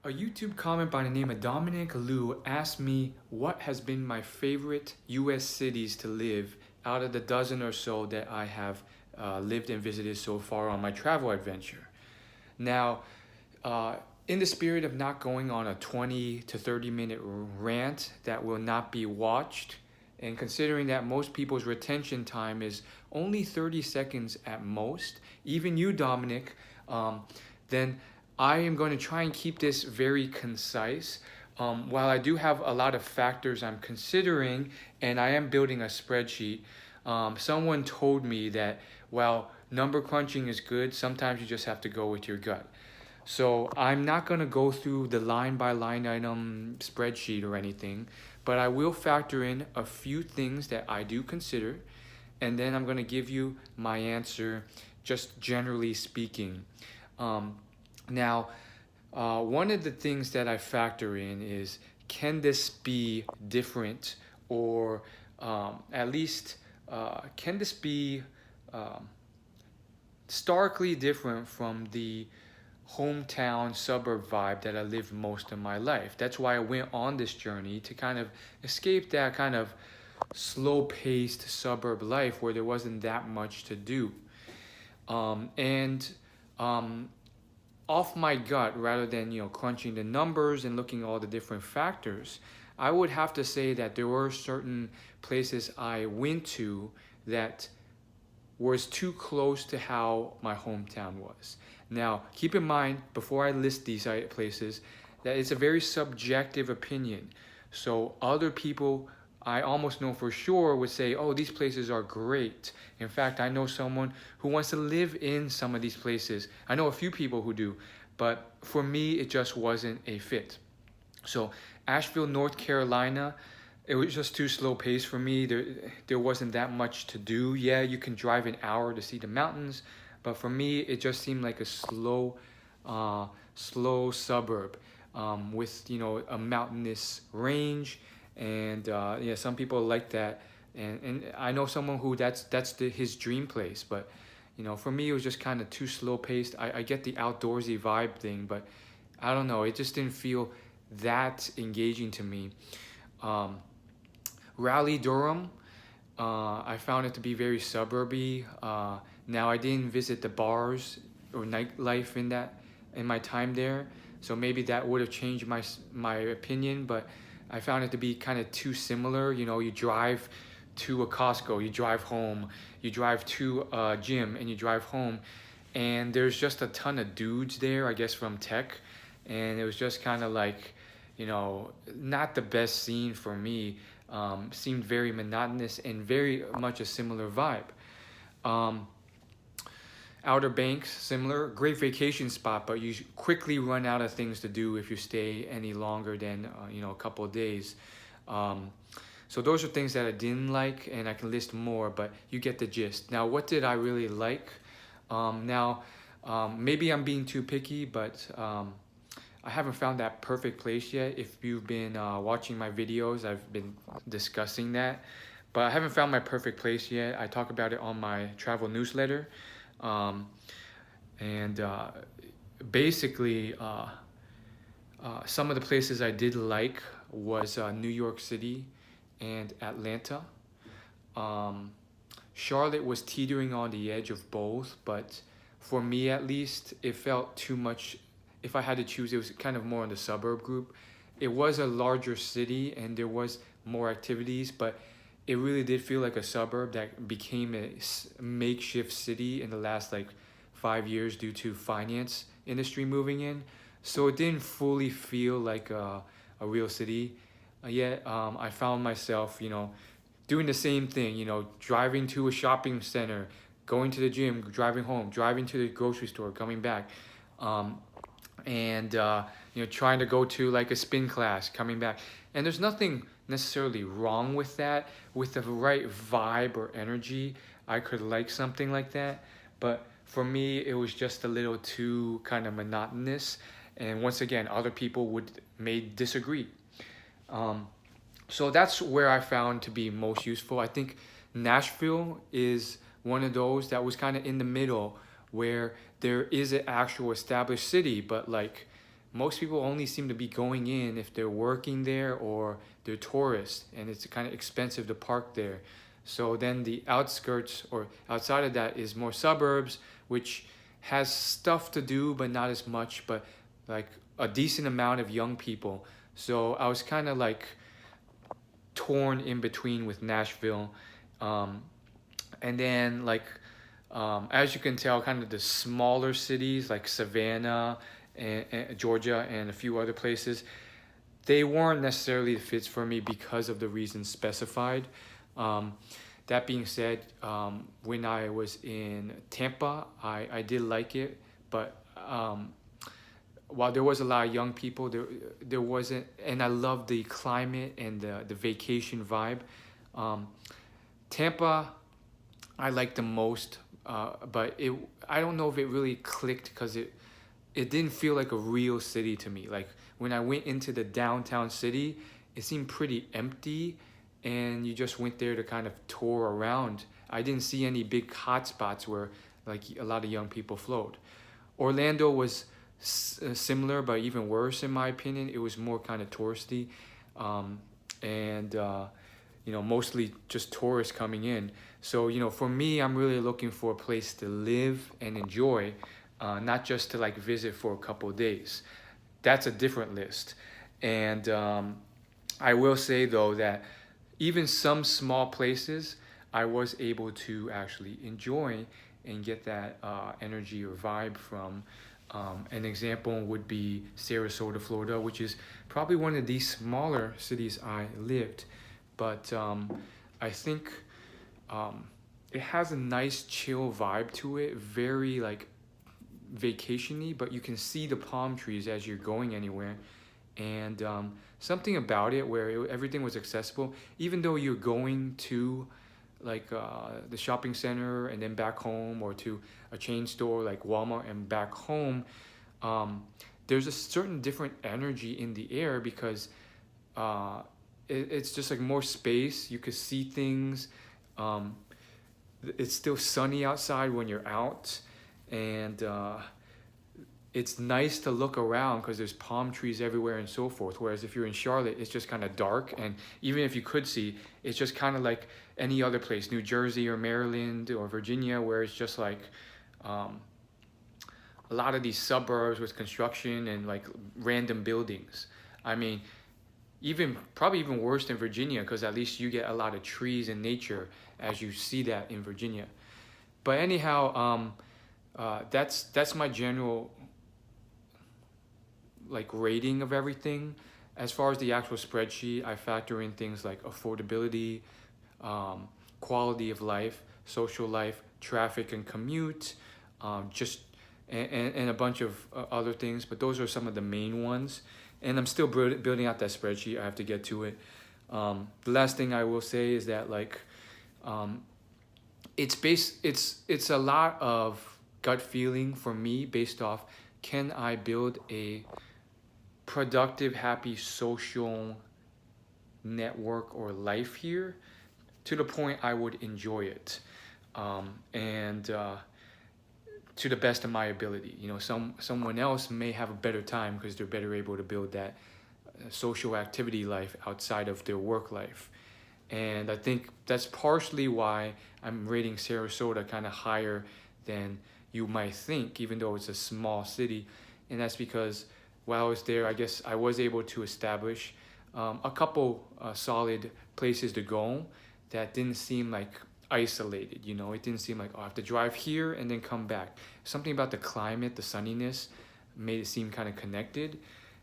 A YouTube comment by the name of Dominic Liu asked me what has been my favorite US cities to live out of the dozen or so that I have lived and visited so far on my travel adventure. Now, uh, in the spirit of not going on a 20 to 30-minute rant that will not be watched, and considering that most people's retention time is only 30 seconds at most, even you, Dominic, then I am going to try and keep this very concise. While I do have a lot of factors I'm considering, and I am building a spreadsheet, someone told me that while number crunching is good, sometimes you just have to go with your gut. So I'm not going to go through the line by line item spreadsheet or anything, but I will factor in a few things that I do consider, and then I'm going to give you my answer, just generally speaking. Um, Now, one of the things that I factor in is, can this be different, or at least can this be um, starkly different from the hometown suburb vibe that I lived most of my life? That's why I went on this journey to kind of escape that kind of slow paced suburb life where there wasn't that much to do. And um, off my gut, rather than crunching the numbers and looking at all the different factors, I would have to say that there were certain places I went to that was too close to how my hometown was. Now, keep in mind, before I list these places, that it's a very subjective opinion. So other people, I almost know for sure, would say, oh, these places are great. In fact, I know someone who wants to live in some of these places. I know a few people who do, but for me, it just wasn't a fit. So Asheville, North Carolina, it was just too slow paced for me. There wasn't that much to do. Yeah, you can drive an hour to see the mountains, but for me, it just seemed like a uh, slow suburb with a mountainous range, and yeah, some people like that, and I know someone who his dream place, but for me, it was just kind of too slow paced. I get the outdoorsy vibe thing, but I don't know. It just didn't feel that engaging to me. Um, Raleigh, Durham, I found it to be very suburby. Now I didn't visit the bars or nightlife in my time there, so maybe that would have changed my opinion. But I found it to be kind of too similar. You drive to a Costco, you drive home, you drive to a gym, and you drive home, and there's just a ton of dudes there, I guess from tech, and it was just kind of like, not the best scene for me. Seemed very monotonous and very much a similar vibe. Um, Outer Banks, similar, great vacation spot, but you quickly run out of things to do if you stay any longer than a couple of days. Um, so those are things that I didn't like, and I can list more, but you get the gist. Now, what did I really like? Maybe I'm being too picky, but I haven't found that perfect place yet. If you've been watching my videos, I've been discussing that, but I haven't found my perfect place yet. I talk about it on my travel newsletter. Um, and basically, some of the places I did like was New York City and Atlanta. Um, Charlotte was teetering on the edge of both, but for me at least, it felt too much. If I had to choose, it was kind of more in the suburb group. It was a larger city and there was more activities, but it really did feel like a suburb that became a makeshift city in the last like 5 years due to finance industry moving in. So it didn't fully feel like a real city. Yet I found myself, doing the same thing, driving to a shopping center, going to the gym, driving home, driving to the grocery store, coming back, um, and trying to go to like a spin class, coming back. And there's nothing necessarily wrong with that. With the right vibe or energy, I could like something like that. But for me, it was just a little too kind of monotonous. And once again, other people may disagree. Um, so that's where I found to be most useful. I think Nashville is one of those that was kind of in the middle, where there is an actual established city, but like most people only seem to be going in if they're working there or they're tourists, and it's kind of expensive to park there. So then the outskirts or outside of that is more suburbs, which has stuff to do, but not as much, but like a decent amount of young people. So I was kind of like torn in between with Nashville. Um, and then like as you can tell, kind of the smaller cities like Savannah and Georgia and a few other places, they weren't necessarily the fits for me because of the reasons specified. Um, that being said, when I was in Tampa, I did like it, but while there was a lot of young people, there wasn't, and I loved the climate and the vacation vibe. Um, Tampa, I liked the most, but I don't know if it really clicked because it didn't feel like a real city to me. Like when I went into the downtown city, it seemed pretty empty, and you just went there to kind of tour around. I didn't see any big hot spots where like a lot of young people flowed. Orlando was similar, but even worse in my opinion. It was more kind of touristy, and mostly just tourists coming in. So for me, I'm really looking for a place to live and enjoy, not just to like visit for a couple of days. That's a different list. And I will say though that even some small places I was able to actually enjoy and get that energy or vibe from. An example would be Sarasota, Florida, which is probably one of the smaller cities I lived. But I think it has a nice chill vibe to it, very like vacationy, but you can see the palm trees as you're going anywhere. And something about it where everything was accessible, even though you're going to like the shopping center and then back home, or to a chain store like Walmart and back home. There's a certain different energy in the air because it's just like more space. You could see things. It's still sunny outside when you're out, and it's nice to look around because there's palm trees everywhere and so forth. Whereas if you're in Charlotte, it's just kind of dark, and even if you could see, it's just kind of like any other place, New Jersey or Maryland or Virginia, where it's just like a lot of these suburbs with construction and like random buildings. I mean, probably even worse than Virginia, because at least you get a lot of trees and nature as you see that in Virginia. But anyhow, that's my general like rating of everything. As far as the actual spreadsheet, I factor in things like affordability, quality of life, social life, traffic and commute, just and a bunch of other things. But those are some of the main ones. And I'm still building out that spreadsheet. I have to get to it. The last thing I will say is that like it's a lot of gut feeling for me based off, can I build a productive, happy social network or life here to the point I would enjoy it, and to the best of my ability. Someone else may have a better time because they're better able to build that social activity life outside of their work life. And I think that's partially why I'm rating Sarasota kind of higher than you might think, even though it's a small city. And that's because while I was there, I guess I was able to establish a couple solid places to go that didn't seem like isolated. It didn't seem like, oh, I have to drive here and then come back. Something about the climate, the sunniness, made it seem kind of connected.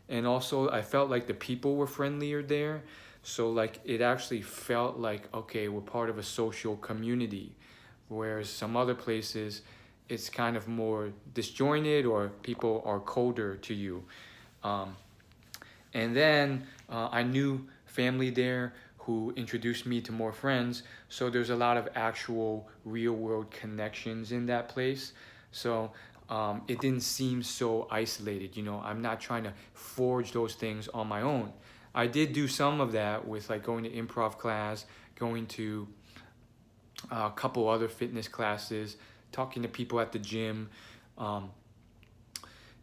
And also I felt like the people were friendlier there. So like it actually felt like, okay, we're part of a social community. Whereas some other places, it's kind of more disjointed, or people are colder to you. And then I knew family there who introduced me to more friends. So there's a lot of actual real world connections in that place. So it didn't seem so isolated. I'm not trying to forge those things on my own. I did do some of that with like going to improv class, going to a couple other fitness classes, talking to people at the gym,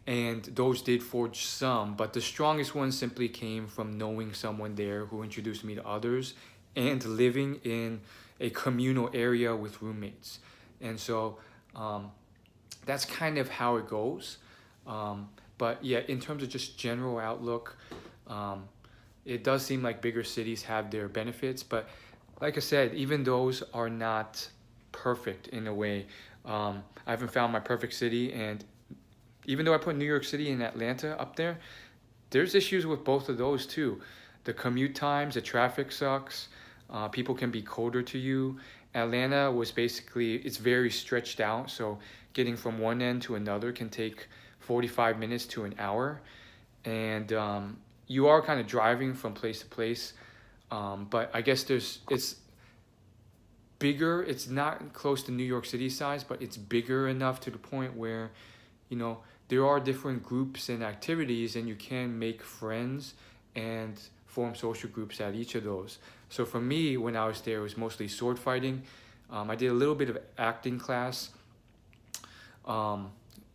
and those did forge some, but the strongest one simply came from knowing someone there who introduced me to others and living in a communal area with roommates. And so that's kind of how it goes. But yeah, in terms of just general outlook, um, it does seem like bigger cities have their benefits, but like I said, even those are not perfect in a way. I haven't found my perfect city, and even though I put New York City and Atlanta up there, there's issues with both of those too. The commute times, the traffic sucks. People can be colder to you. Atlanta was basically, it's very stretched out, so getting from one end to another can take 45 minutes to an hour. And you are kind of driving from place to place. But I guess it's bigger. It's not close to New York City size, but it's bigger enough to the point where, you know, there are different groups and activities, and you can make friends and form social groups at each of those. So for me, when I was there, it was mostly sword fighting. I did a little bit of acting class. Um,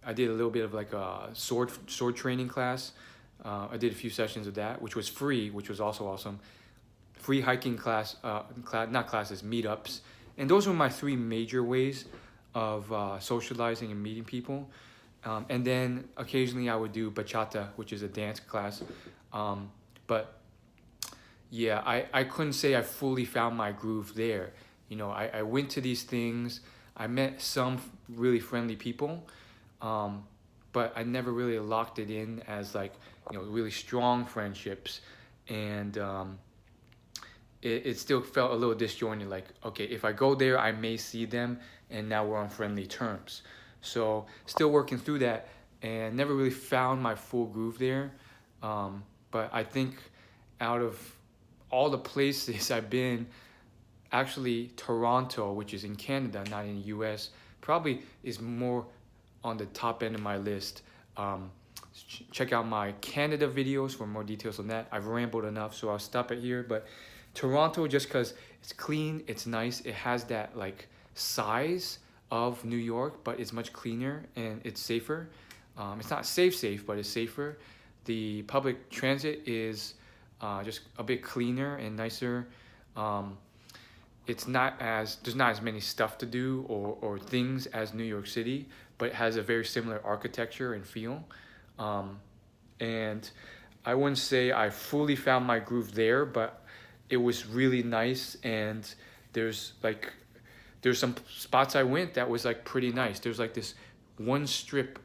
I did a little bit of like a sword training class. I did a few sessions of that, which was free, which was also awesome. Free hiking class, not classes, meetups, and those were my three major ways of socializing and meeting people. And then occasionally I would do bachata, which is a dance class. But yeah, I couldn't say I fully found my groove there. You know, I went to these things, I met some really friendly people, but I never really locked it in as like, you know, really strong friendships. And it still felt a little disjointed, like, okay, if I go there, I may see them, and now we're on friendly terms. So still working through that, and never really found my full groove there. But I think out of all the places I've been, actually Toronto, which is in Canada, not in the US, probably is more on the top end of my list. Check out my Canada videos for more details on that. I've rambled enough, so I'll stop it here. But Toronto, just because it's clean, it's nice, it has that like size of New York, but it's much cleaner and it's safer. It's not safe, but it's safer. The public transit is just a bit cleaner and nicer. It's not as, there's not as many stuff to do or things as New York City, but it has a very similar architecture and feel. And I wouldn't say I fully found my groove there, but it was really nice. And there's some spots I went that was like pretty nice. There's like this one strip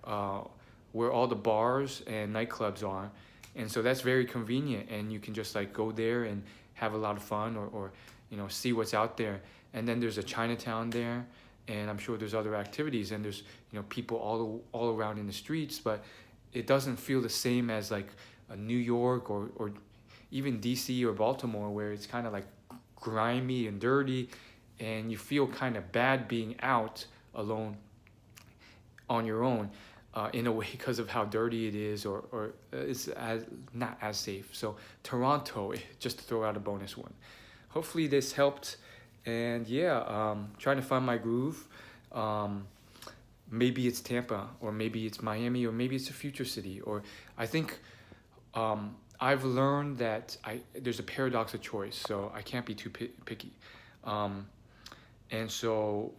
where all the bars and nightclubs are, and so that's very convenient, and you can just like go there and have a lot of fun, or you know, see what's out there. And then there's a Chinatown there, and I'm sure there's other activities, and there's, you know, people all around in the streets, but it doesn't feel the same as like a New York or even DC or Baltimore, where it's kind of like grimy and dirty, and you feel kind of bad being out alone on your own, in a way, because of how dirty it is, or it's not as safe. So Toronto, just to throw out a bonus one. Hopefully this helped, and yeah, trying to find my groove. Maybe it's Tampa, or maybe it's Miami, or maybe it's a future city. Or I think I've learned that there's a paradox of choice, so I can't be too picky. And so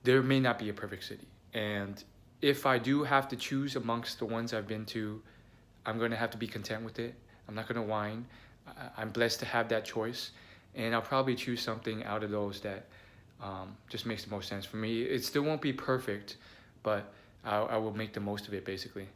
there may not be a perfect city. And if I do have to choose amongst the ones I've been to, I'm going to have to be content with it. I'm not going to whine. I'm blessed to have that choice. And I'll probably choose something out of those that just makes the most sense for me. It still won't be perfect, but I will make the most of it, basically.